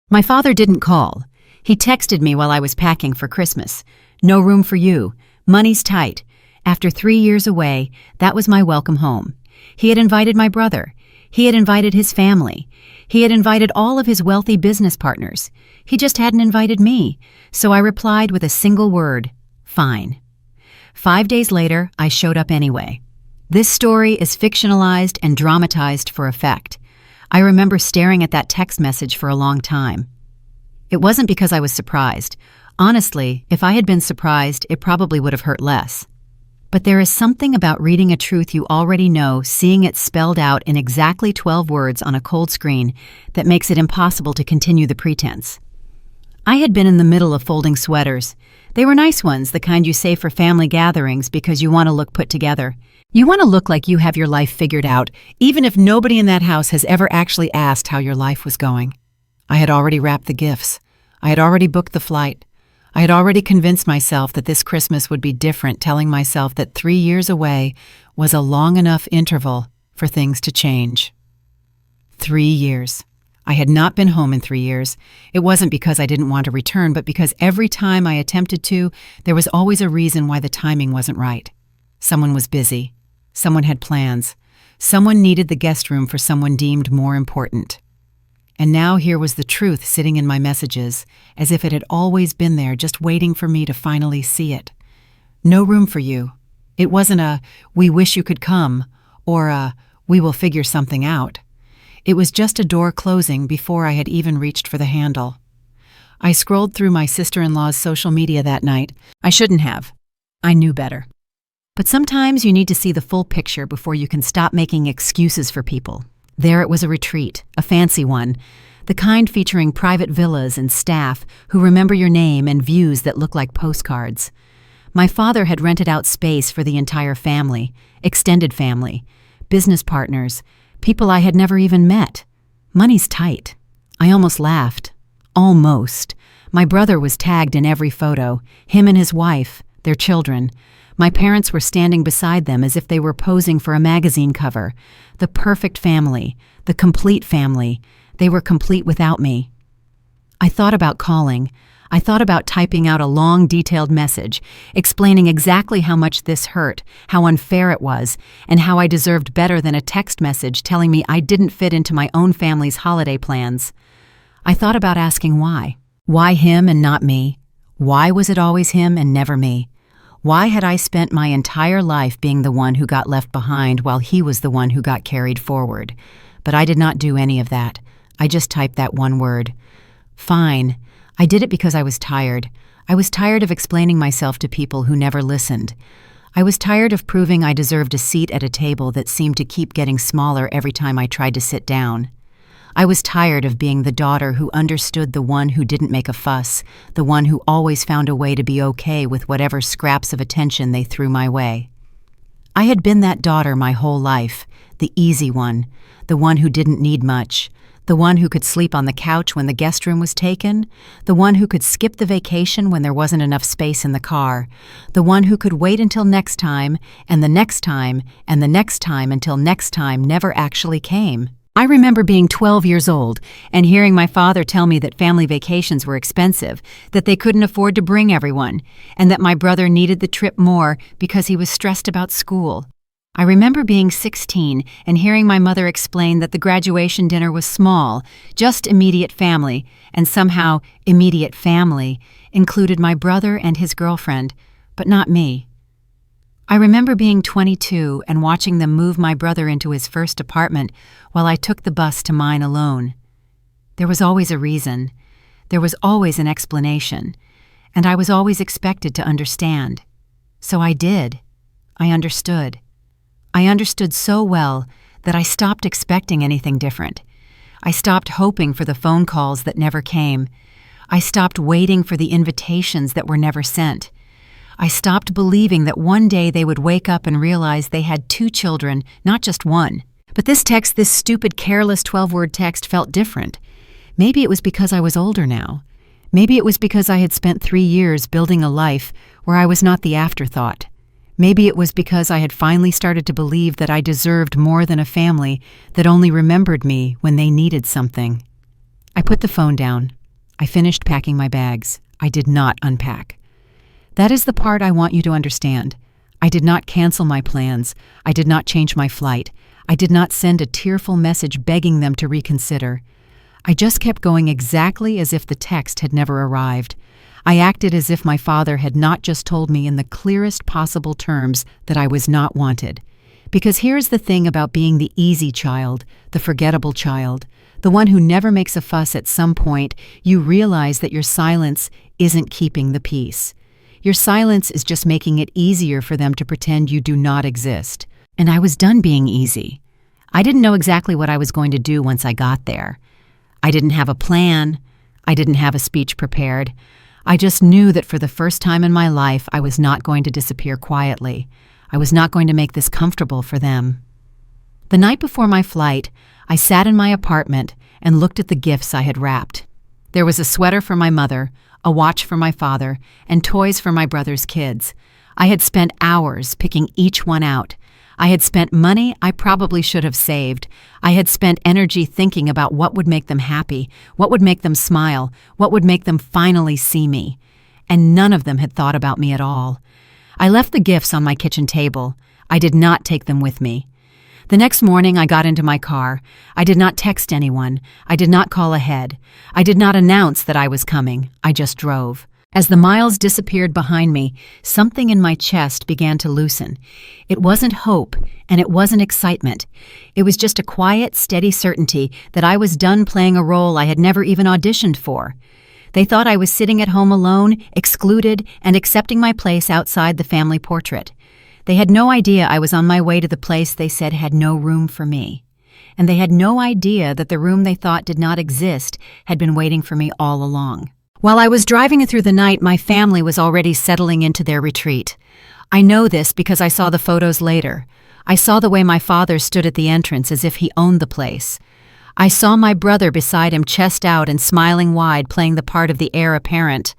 My father didn't call. He texted me while I was packing for Christmas. No room for you. Money's tight. After 3 years away, that was my welcome home. He had invited my brother. He had invited his family. He had invited all of his wealthy business partners. He just hadn't invited me, so I replied with a single word, fine. 5 days later, I showed up anyway. This story is fictionalized and dramatized for effect. I remember staring at that text message for a long time. It wasn't because I was surprised. Honestly, if I had been surprised, it probably would have hurt less. But there is something about reading a truth you already know, seeing it spelled out in exactly 12 words on a cold screen, that makes it impossible to continue the pretense. I had been in the middle of folding sweaters. They were nice ones, the kind you save for family gatherings because you want to look put together. You want to look like you have your life figured out, even if nobody in that house has ever actually asked how your life was going. I had already wrapped the gifts. I had already booked the flight. I had already convinced myself that this Christmas would be different, telling myself that 3 years away was a long enough interval for things to change. 3 years. I had not been home in 3 years. It wasn't because I didn't want to return, but because every time I attempted to, there was always a reason why the timing wasn't right. Someone was busy. Someone had plans. Someone needed the guest room for someone deemed more important. And now here was the truth sitting in my messages, as if it had always been there, just waiting for me to finally see it. No room for you. It wasn't a, we wish you could come, or a, we will figure something out. It was just a door closing before I had even reached for the handle. I scrolled through my sister-in-law's social media that night. I shouldn't have. I knew better. But sometimes you need to see the full picture before you can stop making excuses for people. There it was, a retreat, a fancy one, the kind featuring private villas and staff who remember your name and views that look like postcards. My father had rented out space for the entire family, extended family, business partners, people I had never even met. Money's tight. I almost laughed. Almost. My brother was tagged in every photo, him and his wife, their children. My parents were standing beside them as if they were posing for a magazine cover. The perfect family, the complete family. They were complete without me. I thought about calling. I thought about typing out a long, detailed message, explaining exactly how much this hurt, how unfair it was, and how I deserved better than a text message telling me I didn't fit into my own family's holiday plans. I thought about asking why. Why him and not me? Why was it always him and never me? Why had I spent my entire life being the one who got left behind while he was the one who got carried forward? But I did not do any of that. I just typed that one word. Fine. I did it because I was tired. I was tired of explaining myself to people who never listened. I was tired of proving I deserved a seat at a table that seemed to keep getting smaller every time I tried to sit down. I was tired of being the daughter who understood the one who didn't make a fuss, the one who always found a way to be okay with whatever scraps of attention they threw my way. I had been that daughter my whole life, the easy one, the one who didn't need much, the one who could sleep on the couch when the guest room was taken, the one who could skip the vacation when there wasn't enough space in the car, the one who could wait until next time, and the next time, and the next time until next time never actually came. I remember being 12 years old and hearing my father tell me that family vacations were expensive, that they couldn't afford to bring everyone, and that my brother needed the trip more because he was stressed about school. I remember being 16 and hearing my mother explain that the graduation dinner was small, just immediate family, and somehow immediate family included my brother and his girlfriend, but not me. I remember being 22 and watching them move my brother into his first apartment while I took the bus to mine alone. There was always a reason. There was always an explanation. And I was always expected to understand. So I did. I understood. I understood so well that I stopped expecting anything different. I stopped hoping for the phone calls that never came. I stopped waiting for the invitations that were never sent. I stopped believing that one day they would wake up and realize they had 2 children, not just one. But this text, this stupid, careless 12-word text, felt different. Maybe it was because I was older now. Maybe it was because I had spent 3 years building a life where I was not the afterthought. Maybe it was because I had finally started to believe that I deserved more than a family that only remembered me when they needed something. I put the phone down. I finished packing my bags. I did not unpack. That is the part I want you to understand. I did not cancel my plans. I did not change my flight. I did not send a tearful message begging them to reconsider. I just kept going exactly as if the text had never arrived. I acted as if my father had not just told me in the clearest possible terms that I was not wanted. Because here's the thing about being the easy child, the forgettable child, the one who never makes a fuss. At some point, you realize that your silence isn't keeping the peace. Your silence is just making it easier for them to pretend you do not exist. And I was done being easy. I didn't know exactly what I was going to do once I got there. I didn't have a plan. I didn't have a speech prepared. I just knew that for the first time in my life, I was not going to disappear quietly. I was not going to make this comfortable for them. The night before my flight, I sat in my apartment and looked at the gifts I had wrapped. There was a sweater for my mother, a watch for my father, and toys for my brother's kids. I had spent hours picking each one out. I had spent money I probably should have saved. I had spent energy thinking about what would make them happy, what would make them smile, what would make them finally see me. And none of them had thought about me at all. I left the gifts on my kitchen table. I did not take them with me. The next morning, I got into my car. I did not text anyone. I did not call ahead. I did not announce that I was coming. I just drove. As the miles disappeared behind me, something in my chest began to loosen. It wasn't hope, and it wasn't excitement. It was just a quiet, steady certainty that I was done playing a role I had never even auditioned for. They thought I was sitting at home alone, excluded, and accepting my place outside the family portrait. They had no idea I was on my way to the place they said had no room for me. And they had no idea that the room they thought did not exist had been waiting for me all along. While I was driving through the night, my family was already settling into their retreat. I know this because I saw the photos later. I saw the way my father stood at the entrance as if he owned the place. I saw my brother beside him, chest out and smiling wide, playing the part of the heir apparent.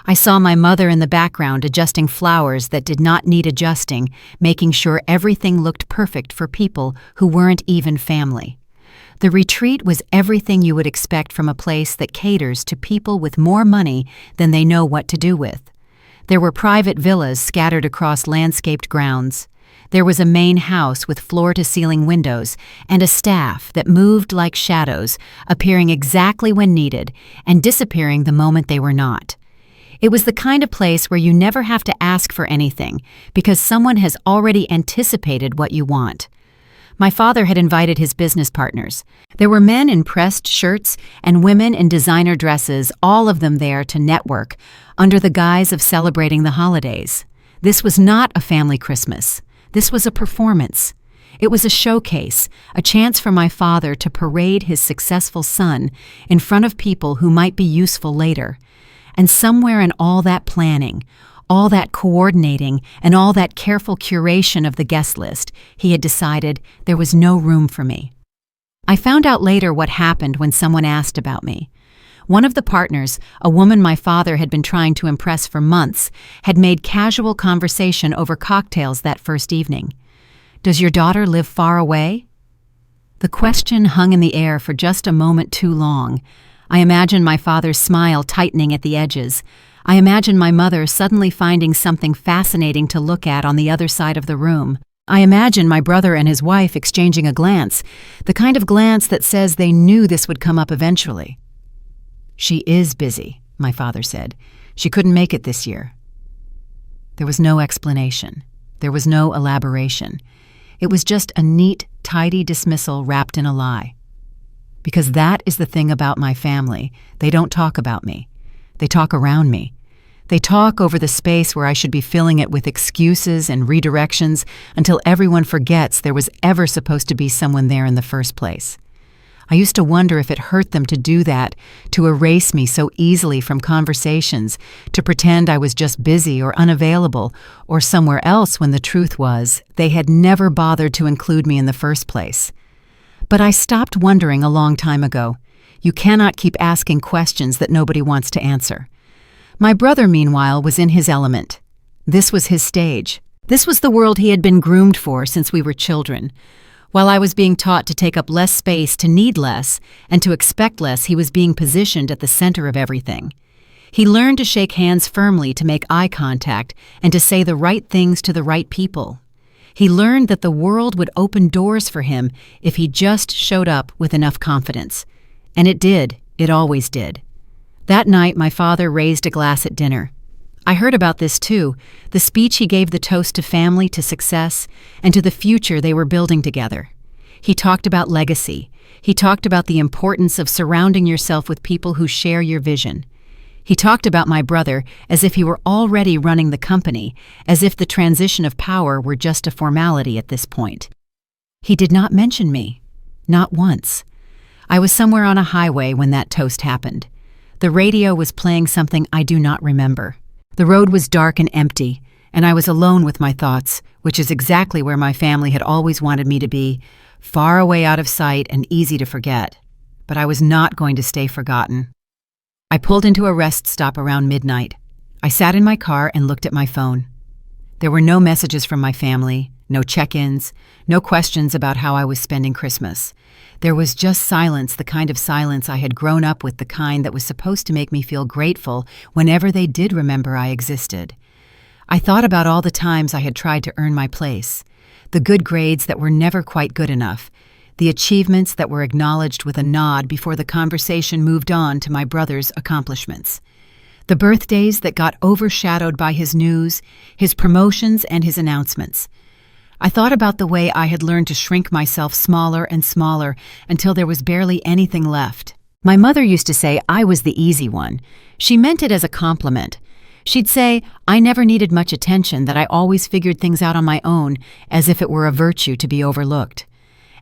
I saw my mother in the background adjusting flowers that did not need adjusting, making sure everything looked perfect for people who weren't even family. The retreat was everything you would expect from a place that caters to people with more money than they know what to do with. There were private villas scattered across landscaped grounds. There was a main house with floor-to-ceiling windows and a staff that moved like shadows, appearing exactly when needed and disappearing the moment they were not. It was the kind of place where you never have to ask for anything because someone has already anticipated what you want. My father had invited his business partners. There were men in pressed shirts and women in designer dresses, all of them there to network under the guise of celebrating the holidays. This was not a family Christmas. This was a performance. It was a showcase, a chance for my father to parade his successful son in front of people who might be useful later. And somewhere in all that planning, all that coordinating, and all that careful curation of the guest list, he had decided there was no room for me. I found out later what happened when someone asked about me. One of the partners, a woman my father had been trying to impress for months, had made casual conversation over cocktails that first evening. "Does your daughter live far away?" The question hung in the air for just a moment too long. I imagined my father's smile tightening at the edges. I imagined my mother suddenly finding something fascinating to look at on the other side of the room. I imagined my brother and his wife exchanging a glance, the kind of glance that says they knew this would come up eventually. "She is busy," my father said. "She couldn't make it this year." There was no explanation. There was no elaboration. It was just a neat, tidy dismissal wrapped in a lie. Because that is the thing about my family. They don't talk about me. They talk around me. They talk over the space where I should be filling it with excuses and redirections until everyone forgets there was ever supposed to be someone there in the first place. I used to wonder if it hurt them to do that, to erase me so easily from conversations, to pretend I was just busy or unavailable or somewhere else when the truth was they had never bothered to include me in the first place. But I stopped wondering a long time ago. You cannot keep asking questions that nobody wants to answer. My brother, meanwhile, was in his element. This was his stage. This was the world he had been groomed for since we were children. While I was being taught to take up less space, to need less, and to expect less, he was being positioned at the center of everything. He learned to shake hands firmly, to make eye contact, and to say the right things to the right people. He learned that the world would open doors for him if he just showed up with enough confidence. And it did. It always did. That night, my father raised a glass at dinner. I heard about this too, the speech he gave, the toast to family, to success, and to the future they were building together. He talked about legacy. He talked about the importance of surrounding yourself with people who share your vision. He talked about my brother as if he were already running the company, as if the transition of power were just a formality at this point. He did not mention me. Not once. I was somewhere on a highway when that toast happened. The radio was playing something I do not remember. The road was dark and empty, and I was alone with my thoughts, which is exactly where my family had always wanted me to be, far away out of sight and easy to forget. But I was not going to stay forgotten. I pulled into a rest stop around midnight. I sat in my car and looked at my phone. There were no messages from my family, no check-ins, no questions about how I was spending Christmas. There was just silence, the kind of silence I had grown up with, the kind that was supposed to make me feel grateful whenever they did remember I existed. I thought about all the times I had tried to earn my place, the good grades that were never quite good enough, the achievements that were acknowledged with a nod before the conversation moved on to my brother's accomplishments, the birthdays that got overshadowed by his news, his promotions, and his announcements. I thought about the way I had learned to shrink myself smaller and smaller until there was barely anything left. My mother used to say I was the easy one. She meant it as a compliment. She'd say I never needed much attention, that I always figured things out on my own, as if it were a virtue to be overlooked.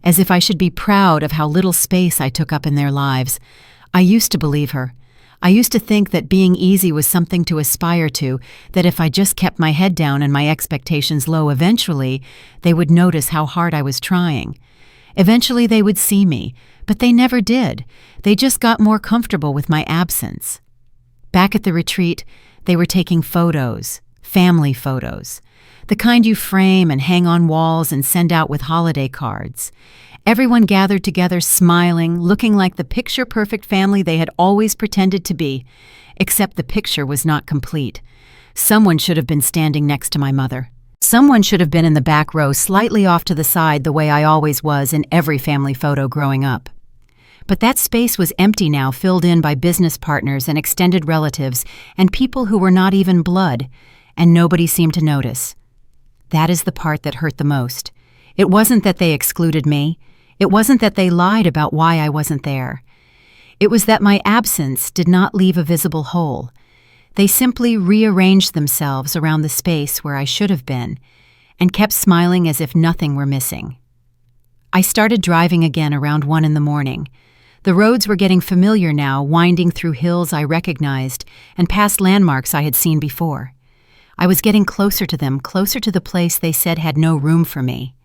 As if I should be proud of how little space I took up in their lives. I used to believe her. I used to think that being easy was something to aspire to, that if I just kept my head down and my expectations low, eventually they would notice how hard I was trying. Eventually they would see me, but they never did. They just got more comfortable with my absence. Back at the retreat, they were taking photos, family photos, the kind you frame and hang on walls and send out with holiday cards. Everyone gathered together, smiling, looking like the picture-perfect family they had always pretended to be, except the picture was not complete. Someone should have been standing next to my mother. Someone should have been in the back row, slightly off to the side, the way I always was in every family photo growing up. But that space was empty now, filled in by business partners and extended relatives and people who were not even blood, and nobody seemed to notice. That is the part that hurt the most. It wasn't that they excluded me. It wasn't that they lied about why I wasn't there. It was that my absence did not leave a visible hole. They simply rearranged themselves around the space where I should have been, and kept smiling as if nothing were missing. I started driving again around 1 a.m. The roads were getting familiar now, winding through hills I recognized and past landmarks I had seen before. I was getting closer to them, closer to the place they said had no room for me.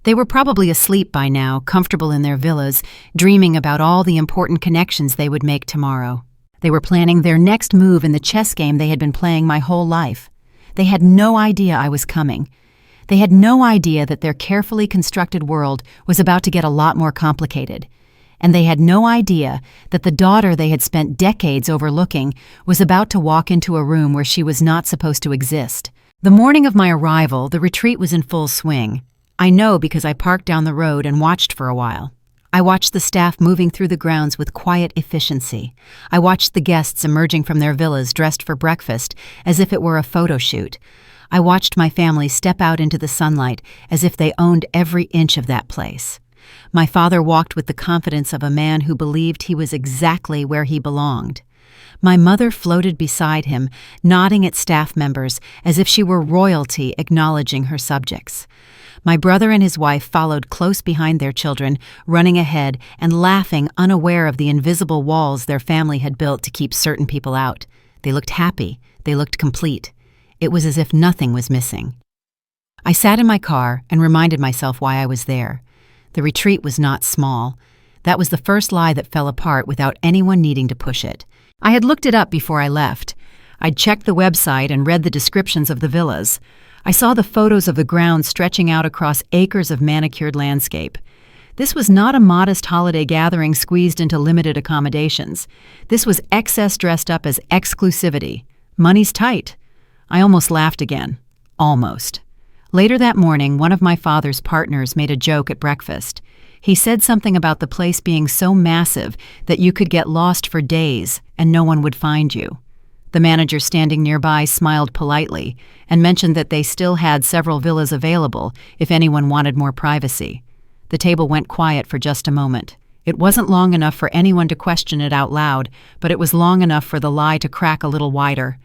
They were probably asleep by now, comfortable in their villas, dreaming about all the important connections they would make tomorrow. They were planning their next move in the chess game they had been playing my whole life. They had no idea I was coming. They had no idea that their carefully constructed world was about to get a lot more complicated. And they had no idea that the daughter they had spent decades overlooking was about to walk into a room where she was not supposed to exist. The morning of my arrival, the retreat was in full swing. I know because I parked down the road and watched for a while. I watched the staff moving through the grounds with quiet efficiency. I watched the guests emerging from their villas dressed for breakfast as if it were a photo shoot. I watched my family step out into the sunlight as if they owned every inch of that place. My father walked with the confidence of a man who believed he was exactly where he belonged. My mother floated beside him, nodding at staff members as if she were royalty acknowledging her subjects. My brother and his wife followed close behind their children, running ahead and laughing, unaware of the invisible walls their family had built to keep certain people out. They looked happy. They looked complete. It was as if nothing was missing. I sat in my car and reminded myself why I was there. The retreat was not small. That was the first lie that fell apart without anyone needing to push it. I had looked it up before I left. I'd checked the website and read the descriptions of the villas. I saw the photos of the grounds stretching out across acres of manicured landscape. This was not a modest holiday gathering squeezed into limited accommodations. This was excess dressed up as exclusivity. Money's tight. I almost laughed again. Almost. Later that morning, one of my father's partners made a joke at breakfast. He said something about the place being so massive that you could get lost for days and no one would find you. The manager standing nearby smiled politely and mentioned that they still had several villas available if anyone wanted more privacy. The table went quiet for just a moment. It wasn't long enough for anyone to question it out loud, but it was long enough for the lie to crack a little wider.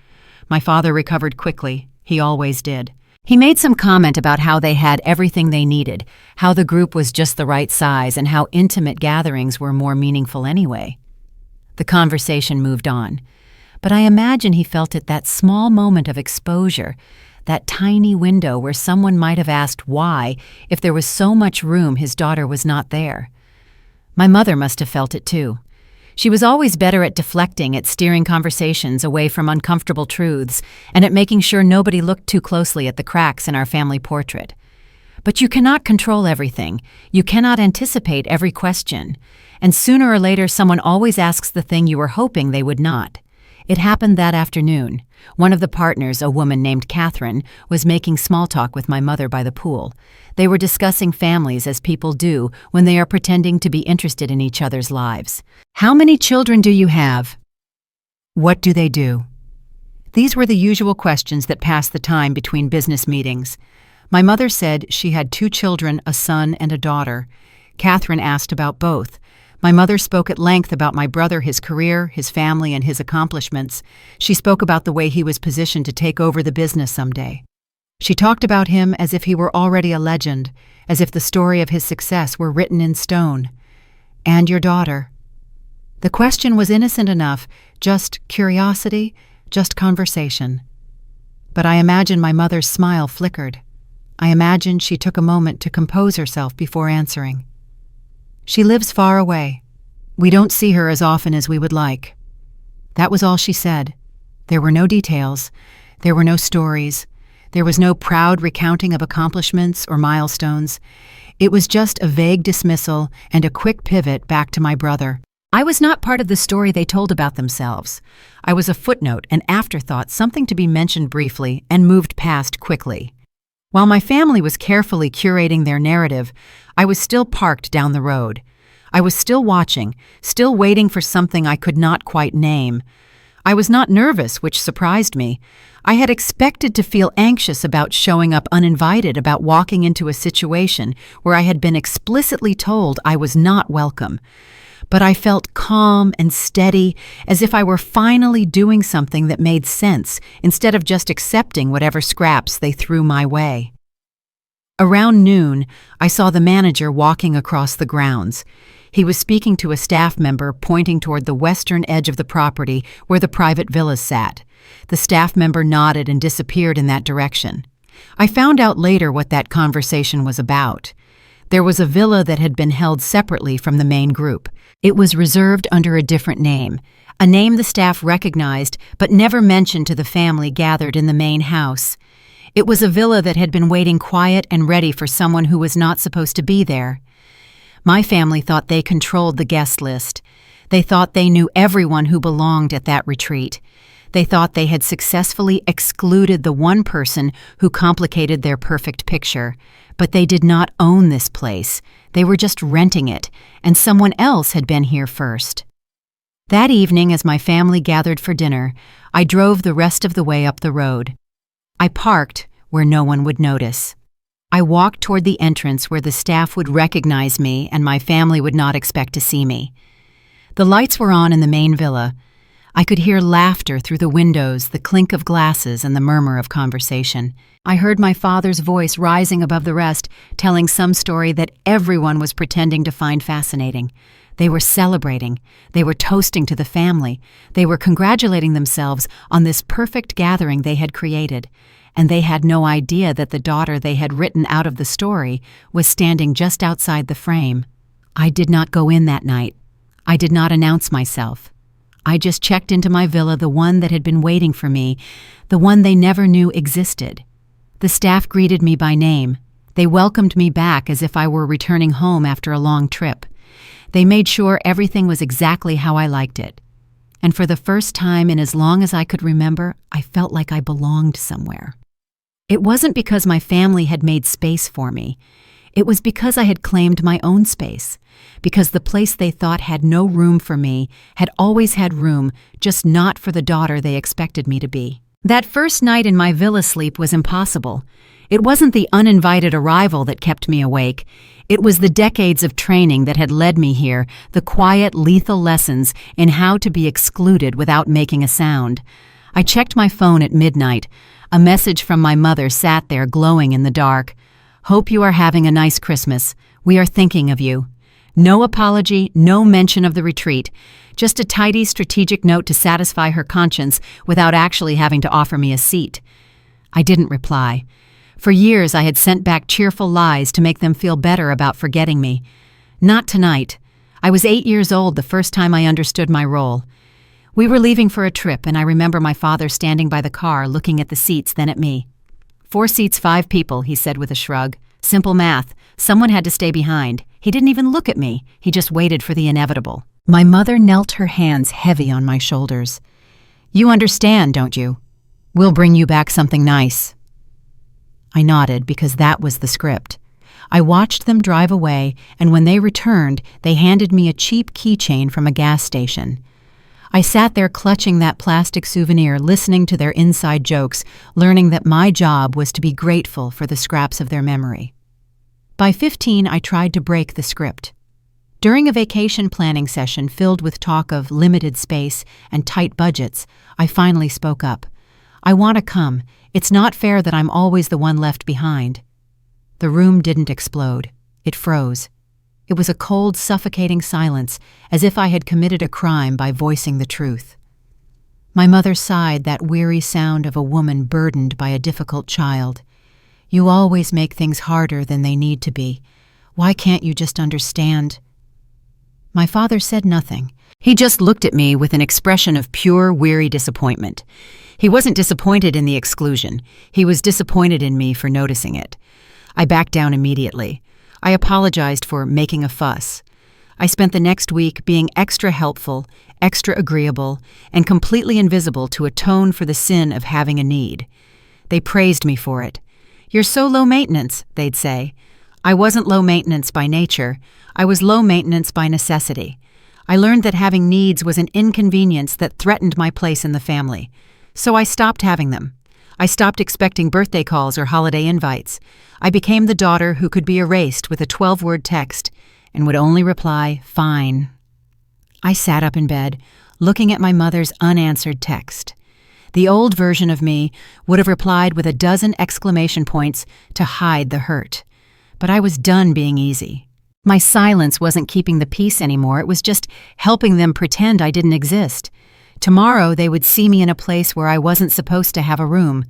My father recovered quickly. He always did. He made some comment about how they had everything they needed, how the group was just the right size, and how intimate gatherings were more meaningful anyway. The conversation moved on, but I imagine he felt at that small moment of exposure, that tiny window where someone might have asked why if there was so much room his daughter was not there. My mother must have felt it too. She was always better at deflecting, at steering conversations away from uncomfortable truths, and at making sure nobody looked too closely at the cracks in our family portrait. But you cannot control everything. You cannot anticipate every question. And sooner or later, someone always asks the thing you were hoping they would not. It happened that afternoon. One of the partners, a woman named Catherine, was making small talk with my mother by the pool. They were discussing families as people do when they are pretending to be interested in each other's lives. How many children do you have? What do they do? These were the usual questions that passed the time between business meetings. My mother said she had 2 children, a son and a daughter. Catherine asked about both. My mother spoke at length about my brother, his career, his family, and his accomplishments. She spoke about the way he was positioned to take over the business someday. She talked about him as if he were already a legend, as if the story of his success were written in stone. And your daughter? The question was innocent enough, just curiosity, just conversation. But I imagine my mother's smile flickered. I imagine she took a moment to compose herself before answering. She lives far away. We don't see her as often as we would like. That was all she said. There were no details. There were no stories. There was no proud recounting of accomplishments or milestones. It was just a vague dismissal and a quick pivot back to my brother. I was not part of the story they told about themselves. I was a footnote, an afterthought, something to be mentioned briefly and moved past quickly. While my family was carefully curating their narrative, I was still parked down the road. I was still watching, still waiting for something I could not quite name. I was not nervous, which surprised me. I had expected to feel anxious about showing up uninvited, about walking into a situation where I had been explicitly told I was not welcome. But I felt calm and steady, as if I were finally doing something that made sense, instead of just accepting whatever scraps they threw my way. Around noon, I saw the manager walking across the grounds. He was speaking to a staff member, pointing toward the western edge of the property where the private villas sat. The staff member nodded and disappeared in that direction. I found out later what that conversation was about. There was a villa that had been held separately from the main group. It was reserved under a different name, a name the staff recognized but never mentioned to the family gathered in the main house. It was a villa that had been waiting quiet and ready for someone who was not supposed to be there. My family thought they controlled the guest list. They thought they knew everyone who belonged at that retreat. They thought they had successfully excluded the one person who complicated their perfect picture. But they did not own this place. They were just renting it, and someone else had been here first. That evening, as my family gathered for dinner, I drove the rest of the way up the road. I parked where no one would notice. I walked toward the entrance where the staff would recognize me and my family would not expect to see me. The lights were on in the main villa. I could hear laughter through the windows, the clink of glasses, and the murmur of conversation. I heard my father's voice rising above the rest, telling some story that everyone was pretending to find fascinating. They were celebrating. They were toasting to the family. They were congratulating themselves on this perfect gathering they had created. And they had no idea that the daughter they had written out of the story was standing just outside the frame. I did not go in that night. I did not announce myself. I just checked into my villa, the one that had been waiting for me, the one they never knew existed. The staff greeted me by name. They welcomed me back as if I were returning home after a long trip. They made sure everything was exactly how I liked it. And for the first time in as long as I could remember, I felt like I belonged somewhere. It wasn't because my family had made space for me. It was because I had claimed my own space, because the place they thought had no room for me had always had room, just not for the daughter they expected me to be. That first night in my villa sleep was impossible. It wasn't the uninvited arrival that kept me awake. It was the decades of training that had led me here, the quiet, lethal lessons in how to be excluded without making a sound. I checked my phone at midnight. A message from my mother sat there glowing in the dark. "Hope you are having a nice Christmas. We are thinking of you." No apology, no mention of the retreat. Just a tidy, strategic note to satisfy her conscience without actually having to offer me a seat. I didn't reply. For years I had sent back cheerful lies to make them feel better about forgetting me. Not tonight. I was 8 years old the first time I understood my role. We were leaving for a trip, and I remember my father standing by the car looking at the seats, then at me. 4 seats, 5 people, he said with a shrug. Simple math. Someone had to stay behind. He didn't even look at me. He just waited for the inevitable. My mother knelt her hands heavy on my shoulders. "You understand, don't you? We'll bring you back something nice." I nodded because that was the script. I watched them drive away, and when they returned, they handed me a cheap keychain from a gas station. I sat there clutching that plastic souvenir, listening to their inside jokes, learning that my job was to be grateful for the scraps of their memory. By 15, I tried to break the script. During a vacation planning session filled with talk of limited space and tight budgets, I finally spoke up. "I want to come. It's not fair that I'm always the one left behind." The room didn't explode. It froze. It was a cold, suffocating silence, as if I had committed a crime by voicing the truth. My mother sighed, that weary sound of a woman burdened by a difficult child. "You always make things harder than they need to be. Why can't you just understand?" My father said nothing. He just looked at me with an expression of pure, weary disappointment. He wasn't disappointed in the exclusion. He was disappointed in me for noticing it. I backed down immediately. I apologized for making a fuss. I spent the next week being extra helpful, extra agreeable, and completely invisible to atone for the sin of having a need. They praised me for it. "You're so low maintenance," they'd say. I wasn't low maintenance by nature. I was low maintenance by necessity. I learned that having needs was an inconvenience that threatened my place in the family. So I stopped having them. I stopped expecting birthday calls or holiday invites. I became the daughter who could be erased with a 12-word text and would only reply, "Fine." I sat up in bed, looking at my mother's unanswered text. The old version of me would have replied with a dozen exclamation points to hide the hurt. But I was done being easy. My silence wasn't keeping the peace anymore. It was just helping them pretend I didn't exist. Tomorrow they would see me in a place where I wasn't supposed to have a room.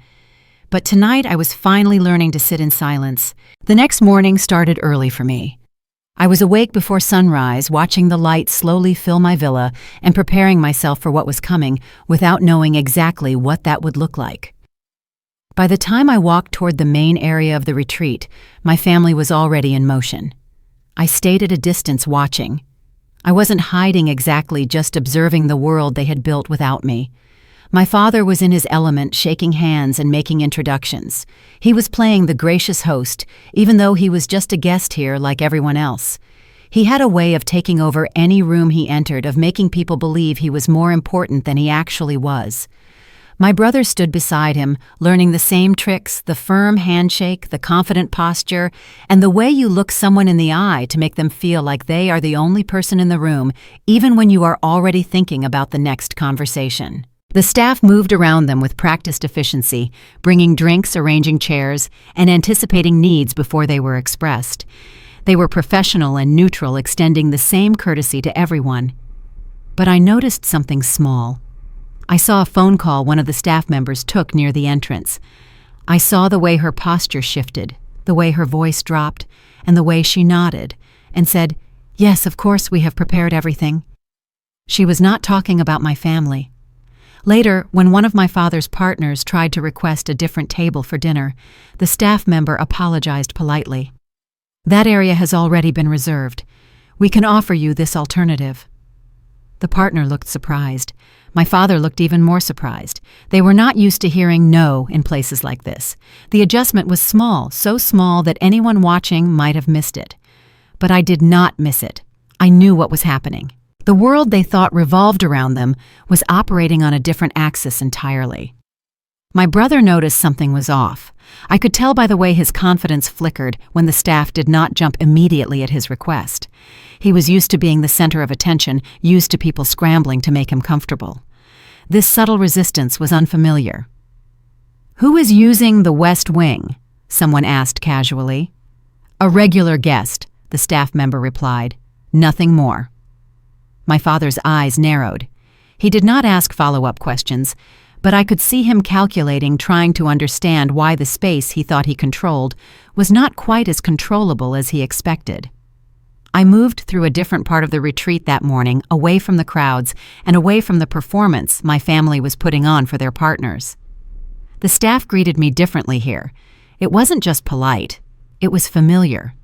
But tonight I was finally learning to sit in silence. The next morning started early for me. I was awake before sunrise, watching the light slowly fill my villa and preparing myself for what was coming without knowing exactly what that would look like. By the time I walked toward the main area of the retreat, my family was already in motion. I stayed at a distance watching. I wasn't hiding exactly, just observing the world they had built without me. My father was in his element, shaking hands and making introductions. He was playing the gracious host, even though he was just a guest here like everyone else. He had a way of taking over any room he entered, of making people believe he was more important than he actually was. My brother stood beside him, learning the same tricks, the firm handshake, the confident posture, and the way you look someone in the eye to make them feel like they are the only person in the room, even when you are already thinking about the next conversation. The staff moved around them with practiced efficiency, bringing drinks, arranging chairs, and anticipating needs before they were expressed. They were professional and neutral, extending the same courtesy to everyone. But I noticed something small. I saw a phone call one of the staff members took near the entrance. I saw the way her posture shifted, the way her voice dropped, and the way she nodded and said, "Yes, of course we have prepared everything." She was not talking about my family. Later, when one of my father's partners tried to request a different table for dinner, the staff member apologized politely. "That area has already been reserved. We can offer you this alternative." The partner looked surprised. My father looked even more surprised. They were not used to hearing no in places like this. The adjustment was small, so small that anyone watching might have missed it. But I did not miss it. I knew what was happening. The world they thought revolved around them was operating on a different axis entirely. My brother noticed something was off. I could tell by the way his confidence flickered when the staff did not jump immediately at his request. He was used to being the center of attention, used to people scrambling to make him comfortable. This subtle resistance was unfamiliar. "Who is using the West Wing?" someone asked casually. "A regular guest," the staff member replied. "Nothing more." My father's eyes narrowed. He did not ask follow-up questions, but I could see him calculating, trying to understand why the space he thought he controlled was not quite as controllable as he expected. I moved through a different part of the retreat that morning, away from the crowds and away from the performance my family was putting on for their partners. The staff greeted me differently here. It wasn't just polite, it was familiar.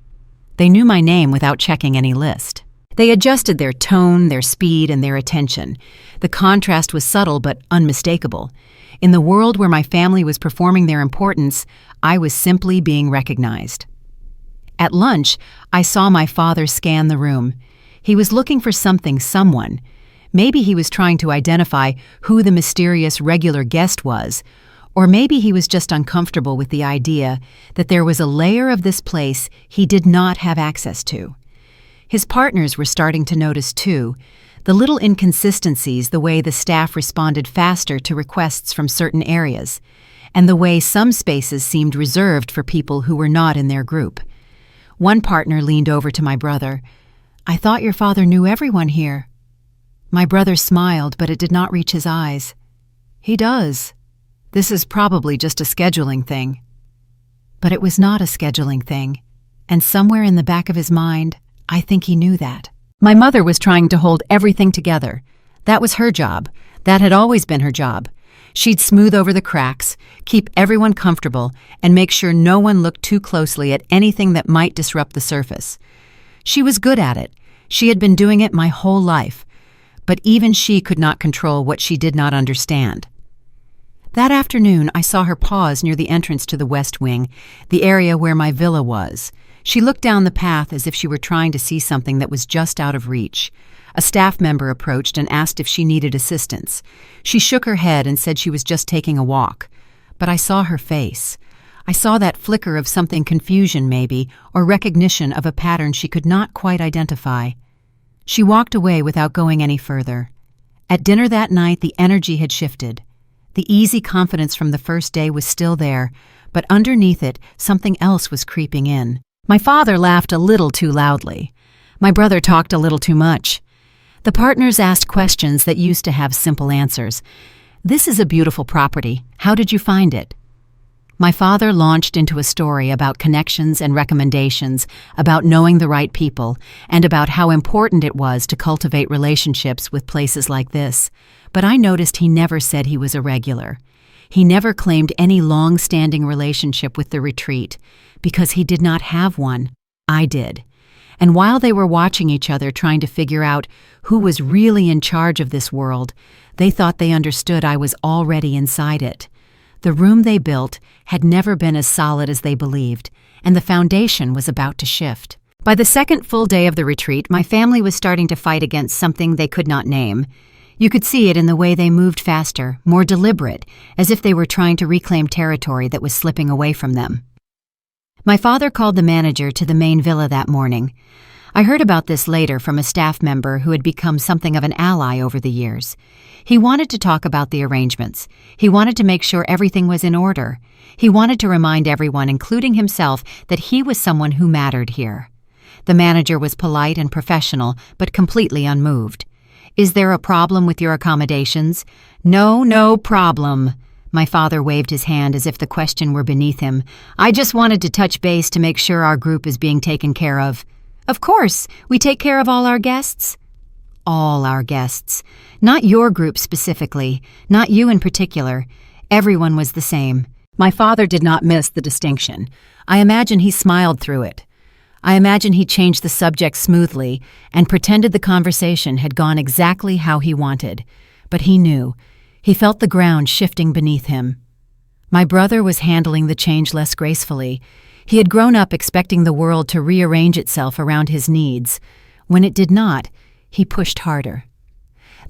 They knew my name without checking any list. They adjusted their tone, their speed, and their attention. The contrast was subtle but unmistakable. In the world where my family was performing their importance, I was simply being recognized. At lunch, I saw my father scan the room. He was looking for something, someone. Maybe he was trying to identify who the mysterious regular guest was, or maybe he was just uncomfortable with the idea that there was a layer of this place he did not have access to. His partners were starting to notice, too, the little inconsistencies, the way the staff responded faster to requests from certain areas, and the way some spaces seemed reserved for people who were not in their group. One partner leaned over to my brother. "I thought your father knew everyone here." My brother smiled, but it did not reach his eyes. "He does. This is probably just a scheduling thing." But it was not a scheduling thing, and somewhere in the back of his mind, I think he knew that. My mother was trying to hold everything together. That was her job. That had always been her job. She'd smooth over the cracks, keep everyone comfortable, and make sure no one looked too closely at anything that might disrupt the surface. She was good at it. She had been doing it my whole life. But even she could not control what she did not understand. That afternoon, I saw her pause near the entrance to the West Wing, the area where my villa was. She looked down the path as if she were trying to see something that was just out of reach. A staff member approached and asked if she needed assistance. She shook her head and said she was just taking a walk. But I saw her face. I saw that flicker of something, confusion maybe, or recognition of a pattern she could not quite identify. She walked away without going any further. At dinner that night, the energy had shifted. The easy confidence from the first day was still there, but underneath it, something else was creeping in. My father laughed a little too loudly. My brother talked a little too much. The partners asked questions that used to have simple answers. "This is a beautiful property. How did you find it?" My father launched into a story about connections and recommendations, about knowing the right people, and about how important it was to cultivate relationships with places like this. But I noticed he never said he was a regular. He never claimed any long-standing relationship with the retreat, because he did not have one. I did. And while they were watching each other trying to figure out who was really in charge of this world, they thought they understood I was already inside it. The room they built had never been as solid as they believed, and the foundation was about to shift. By the second full day of the retreat, my family was starting to fight against something they could not name. You could see it in the way they moved faster, more deliberate, as if they were trying to reclaim territory that was slipping away from them. My father called the manager to the main villa that morning. I heard about this later from a staff member who had become something of an ally over the years. He wanted to talk about the arrangements. He wanted to make sure everything was in order. He wanted to remind everyone, including himself, that he was someone who mattered here. The manager was polite and professional, but completely unmoved. "Is there a problem with your accommodations?" No problem." My father waved his hand as if the question were beneath him. "I just wanted to touch base to make sure our group is being taken care of." "Of course, we take care of all our guests." all our guests. Not your group specifically, not you in particular. Everyone was the same. My father did not miss the distinction. I imagine he smiled through it. I imagine he changed the subject smoothly and pretended the conversation had gone exactly how he wanted. But he knew. He felt the ground shifting beneath him. My brother was handling the change less gracefully. He had grown up expecting the world to rearrange itself around his needs. When it did not, he pushed harder.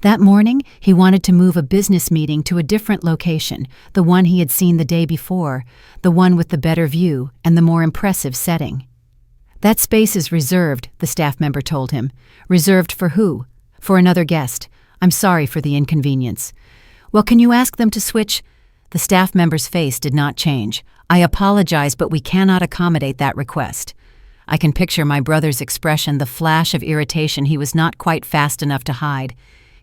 That morning, he wanted to move a business meeting to a different location, the one he had seen the day before, the one with the better view and the more impressive setting. That space is reserved, the staff member told him. Reserved for who? For another guest. I'm sorry for the inconvenience. Well, can you ask them to switch? The staff member's face did not change. I apologize, but we cannot accommodate that request. I can picture my brother's expression, the flash of irritation he was not quite fast enough to hide.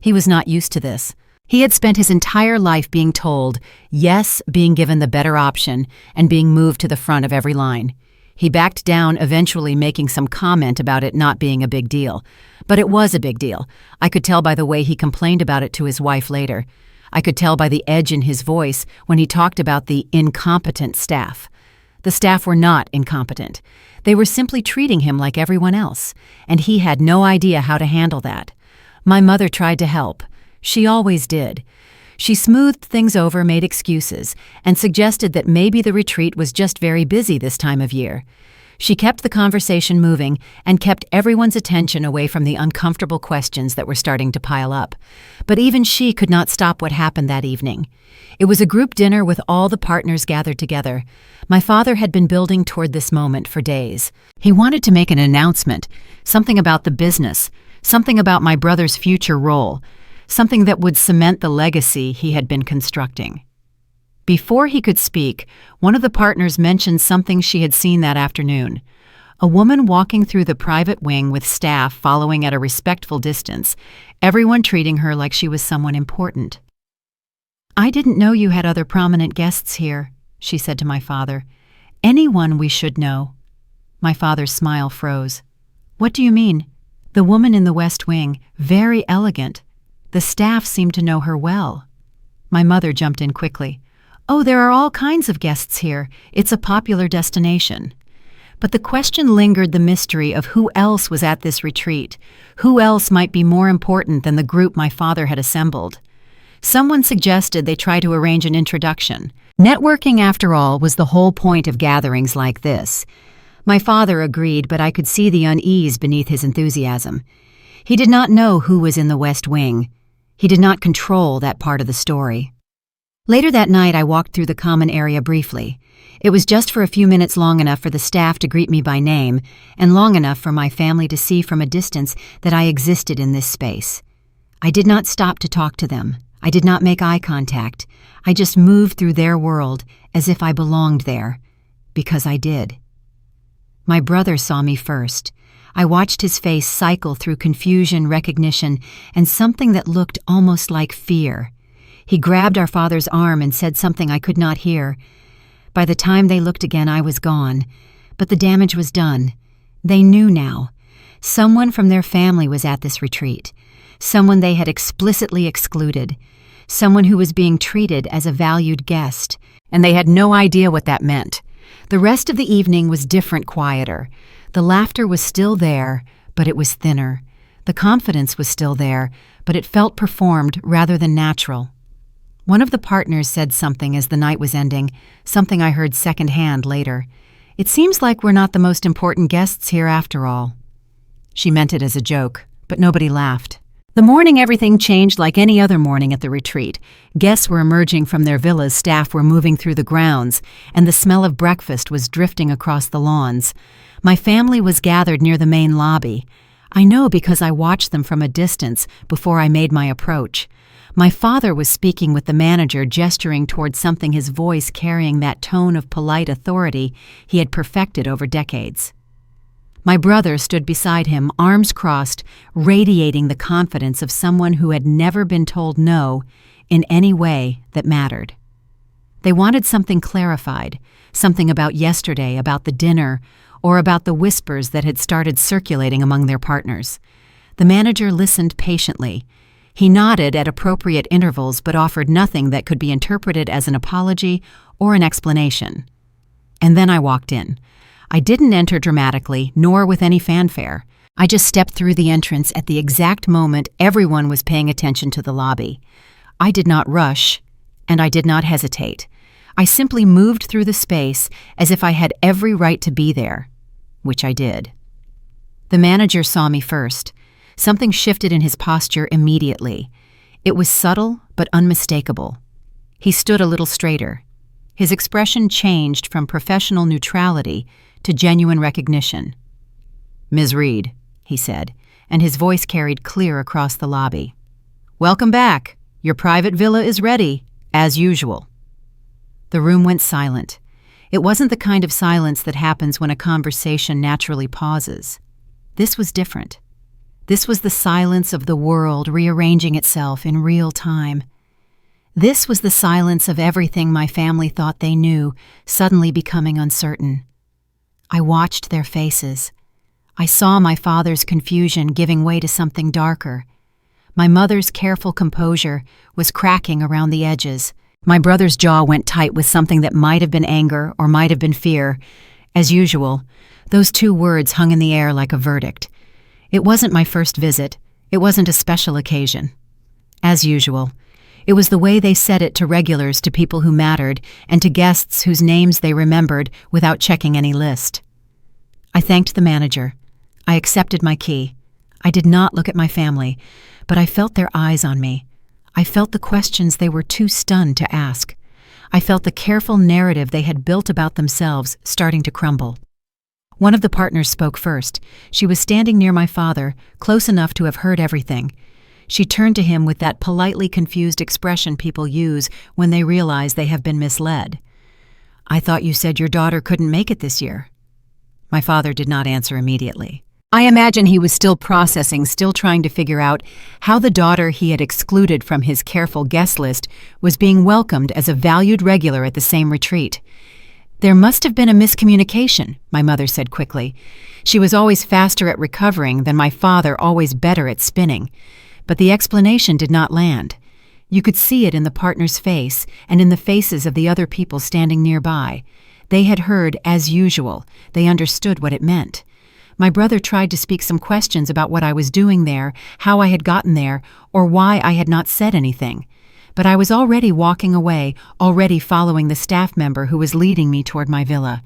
He was not used to this. He had spent his entire life being told, yes, being given the better option, and being moved to the front of every line. He backed down, eventually making some comment about it not being a big deal. But it was a big deal. I could tell by the way he complained about it to his wife later. I could tell by the edge in his voice when he talked about the incompetent staff. The staff were not incompetent. They were simply treating him like everyone else, and he had no idea how to handle that. My mother tried to help. She always did. She smoothed things over, made excuses, and suggested that maybe the retreat was just very busy this time of year. She kept the conversation moving and kept everyone's attention away from the uncomfortable questions that were starting to pile up. But even she could not stop what happened that evening. It was a group dinner with all the partners gathered together. My father had been building toward this moment for days. He wanted to make an announcement, something about the business, something about my brother's future role, something that would cement the legacy he had been constructing. Before he could speak, one of the partners mentioned something she had seen that afternoon. A woman walking through the private wing with staff following at a respectful distance, everyone treating her like she was someone important. "I didn't know you had other prominent guests here," she said to my father. "Anyone we should know." My father's smile froze. "What do you mean?" "The woman in the West Wing, very elegant. The staff seemed to know her well." My mother jumped in quickly. "Oh, there are all kinds of guests here. It's a popular destination." But the question lingered, the mystery of who else was at this retreat. Who else might be more important than the group my father had assembled? Someone suggested they try to arrange an introduction. Networking, after all, was the whole point of gatherings like this. My father agreed, but I could see the unease beneath his enthusiasm. He did not know who was in the West Wing. He did not control that part of the story. Later that night, I walked through the common area briefly. It was just for a few minutes, long enough for the staff to greet me by name, and long enough for my family to see from a distance that I existed in this space. I did not stop to talk to them. I did not make eye contact. I just moved through their world as if I belonged there, because I did. My brother saw me first. I watched his face cycle through confusion, recognition, and something that looked almost like fear. He grabbed our father's arm and said something I could not hear. By the time they looked again, I was gone. But the damage was done. They knew now. Someone from their family was at this retreat. Someone they had explicitly excluded. Someone who was being treated as a valued guest. And they had no idea what that meant. The rest of the evening was different, quieter. The laughter was still there, but it was thinner. The confidence was still there, but it felt performed rather than natural. One of the partners said something as the night was ending, something I heard secondhand later. "It seems like we're not the most important guests here after all." She meant it as a joke, but nobody laughed. The morning, everything changed like any other morning at the retreat. Guests were emerging from their villas, staff were moving through the grounds, and the smell of breakfast was drifting across the lawns. My family was gathered near the main lobby. I know because I watched them from a distance before I made my approach. My father was speaking with the manager, gesturing toward something, his voice carrying that tone of polite authority he had perfected over decades. My brother stood beside him, arms crossed, radiating the confidence of someone who had never been told no in any way that mattered. They wanted something clarified, something about yesterday, about the dinner, or about the whispers that had started circulating among their partners. The manager listened patiently. He nodded at appropriate intervals but offered nothing that could be interpreted as an apology or an explanation. And then I walked in. I didn't enter dramatically, nor with any fanfare. I just stepped through the entrance at the exact moment everyone was paying attention to the lobby. I did not rush, and I did not hesitate. I simply moved through the space as if I had every right to be there, which I did. The manager saw me first. Something shifted in his posture immediately. It was subtle but unmistakable. He stood a little straighter. His expression changed from professional neutrality to genuine recognition. "Ms. Reed," he said, and his voice carried clear across the lobby. "Welcome back. Your private villa is ready, as usual." The room went silent. It wasn't the kind of silence that happens when a conversation naturally pauses. This was different. This was the silence of the world rearranging itself in real time. This was the silence of everything my family thought they knew, suddenly becoming uncertain. I watched their faces. I saw my father's confusion giving way to something darker. My mother's careful composure was cracking around the edges. My brother's jaw went tight with something that might have been anger or might have been fear. As usual, those two words hung in the air like a verdict. It wasn't my first visit. It wasn't a special occasion. As usual, it was the way they said it to regulars, to people who mattered, and to guests whose names they remembered without checking any list. I thanked the manager. I accepted my key. I did not look at my family, but I felt their eyes on me. I felt the questions they were too stunned to ask. I felt the careful narrative they had built about themselves starting to crumble. One of the partners spoke first. She was standing near my father, close enough to have heard everything. She turned to him with that politely confused expression people use when they realize they have been misled. "I thought you said your daughter couldn't make it this year." My father did not answer immediately. I imagine he was still processing, still trying to figure out how the daughter he had excluded from his careful guest list was being welcomed as a valued regular at the same retreat. "There must have been a miscommunication," my mother said quickly. She was always faster at recovering than my father, always better at spinning. But the explanation did not land. You could see it in the partner's face and in the faces of the other people standing nearby. They had heard as usual. They understood what it meant. My brother tried to speak some questions about what I was doing there, how I had gotten there, or why I had not said anything. But I was already walking away, already following the staff member who was leading me toward my villa.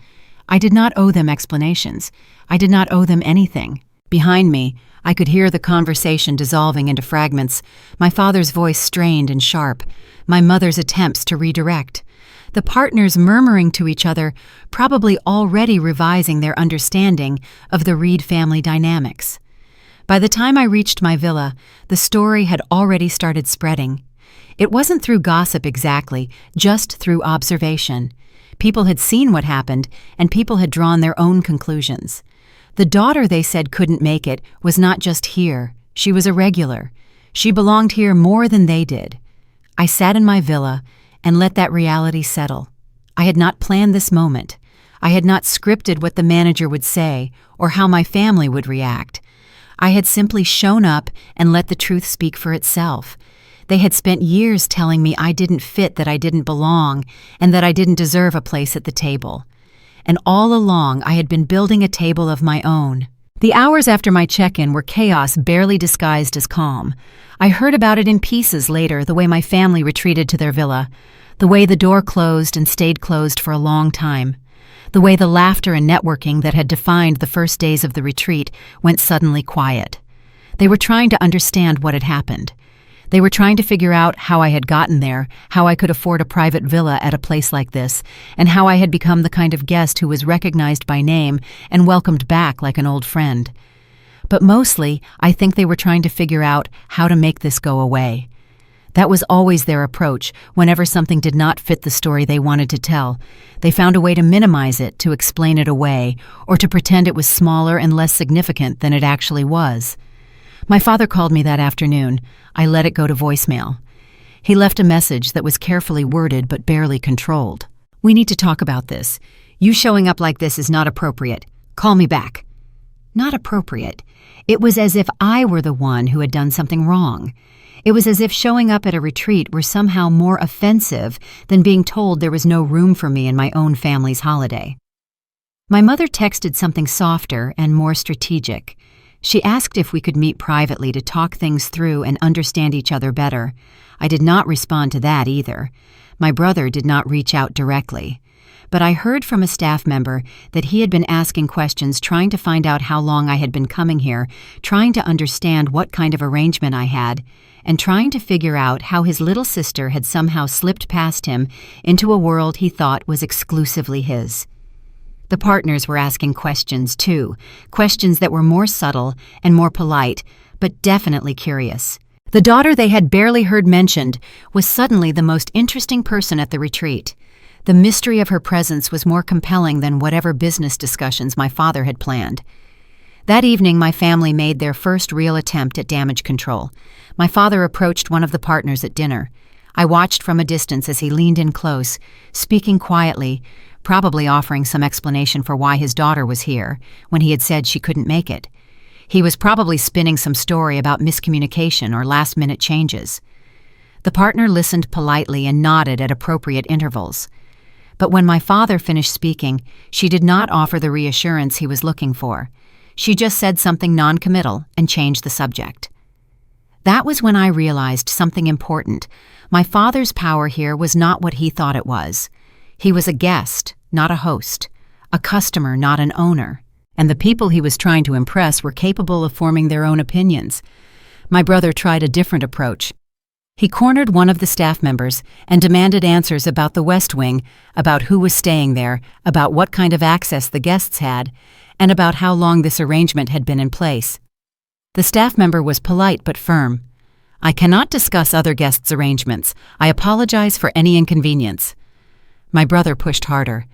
I did not owe them explanations. I did not owe them anything. Behind me, I could hear the conversation dissolving into fragments, my father's voice strained and sharp, my mother's attempts to redirect. The partners murmuring to each other, probably already revising their understanding of the Reed family dynamics. By the time I reached my villa, the story had already started spreading. It wasn't through gossip exactly, just through observation. People had seen what happened, and people had drawn their own conclusions. The daughter they said couldn't make it was not just here. She was a regular. She belonged here more than they did. I sat in my villa and let that reality settle. I had not planned this moment. I had not scripted what the manager would say or how my family would react. I had simply shown up and let the truth speak for itself. They had spent years telling me I didn't fit, that I didn't belong, and that I didn't deserve a place at the table. And all along, I had been building a table of my own. The hours after my check-in were chaos barely disguised as calm. I heard about it in pieces later, the way my family retreated to their villa, the way the door closed and stayed closed for a long time, the way the laughter and networking that had defined the first days of the retreat went suddenly quiet. They were trying to understand what had happened. They were trying to figure out how I had gotten there, how I could afford a private villa at a place like this, and how I had become the kind of guest who was recognized by name and welcomed back like an old friend. But mostly, I think they were trying to figure out how to make this go away. That was always their approach whenever something did not fit the story they wanted to tell. They found a way to minimize it, to explain it away, or to pretend it was smaller and less significant than it actually was. My father called me that afternoon. I let it go to voicemail. He left a message that was carefully worded but barely controlled. "We need to talk about this. You showing up like this is not appropriate. Call me back." not appropriate. It was as if I were the one who had done something wrong. It was as if showing up at a retreat were somehow more offensive than being told there was no room for me in my own family's holiday. My mother texted something softer and more strategic. She asked if we could meet privately to talk things through and understand each other better. I did not respond to that either. My brother did not reach out directly. But I heard from a staff member that he had been asking questions trying to find out how long I had been coming here, trying to understand what kind of arrangement I had, and trying to figure out how his little sister had somehow slipped past him into a world he thought was exclusively his. The partners were asking questions, too, questions that were more subtle and more polite, but definitely curious. The daughter they had barely heard mentioned was suddenly the most interesting person at the retreat. The mystery of her presence was more compelling than whatever business discussions my father had planned. That evening, my family made their first real attempt at damage control. My father approached one of the partners at dinner. I watched from a distance as he leaned in close, speaking quietly, probably offering some explanation for why his daughter was here when he had said she couldn't make it. He was probably spinning some story about miscommunication or last-minute changes. The partner listened politely and nodded at appropriate intervals. But when my father finished speaking, she did not offer the reassurance he was looking for. She just said something non-committal and changed the subject. That was when I realized something important. My father's power here was not what he thought it was. He was a guest, not a host, a customer, not an owner, and the people he was trying to impress were capable of forming their own opinions. My brother tried a different approach. He cornered one of the staff members and demanded answers about the West Wing, about who was staying there, about what kind of access the guests had, and about how long this arrangement had been in place. The staff member was polite but firm. "I cannot discuss other guests' arrangements. I apologize for any inconvenience." My brother pushed harder.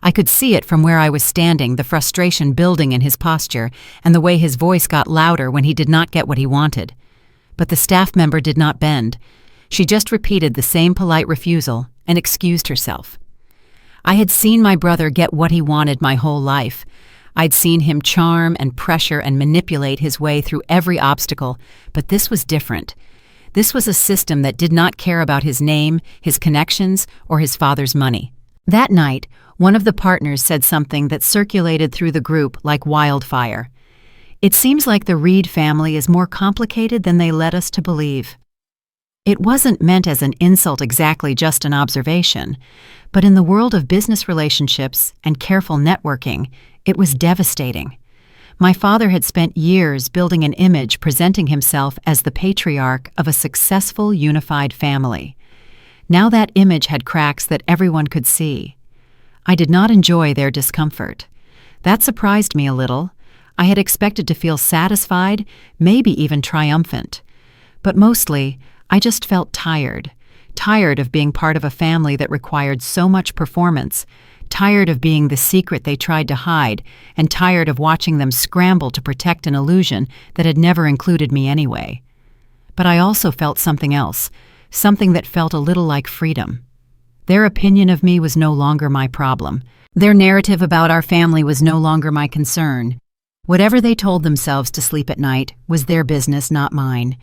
I could see it from where I was standing, the frustration building in his posture, and the way his voice got louder when he did not get what he wanted. But the staff member did not bend. She just repeated the same polite refusal and excused herself. I had seen my brother get what he wanted my whole life. I'd seen him charm and pressure and manipulate his way through every obstacle, but this was different. This was a system that did not care about his name, his connections, or his father's money. That night, one of the partners said something that circulated through the group like wildfire. "It seems like the Reed family is more complicated than they led us to believe." It wasn't meant as an insult exactly, just an observation, but in the world of business relationships and careful networking, it was devastating. My father had spent years building an image presenting himself as the patriarch of a successful, unified family. Now that image had cracks that everyone could see. I did not enjoy their discomfort. That surprised me a little. I had expected to feel satisfied, maybe even triumphant. But mostly, I just felt tired of being part of a family that required so much performance, tired of being the secret they tried to hide, and tired of watching them scramble to protect an illusion that had never included me anyway. But I also felt something else, something that felt a little like freedom. Their opinion of me was no longer my problem. Their narrative about our family was no longer my concern. Whatever they told themselves to sleep at night was their business, not mine.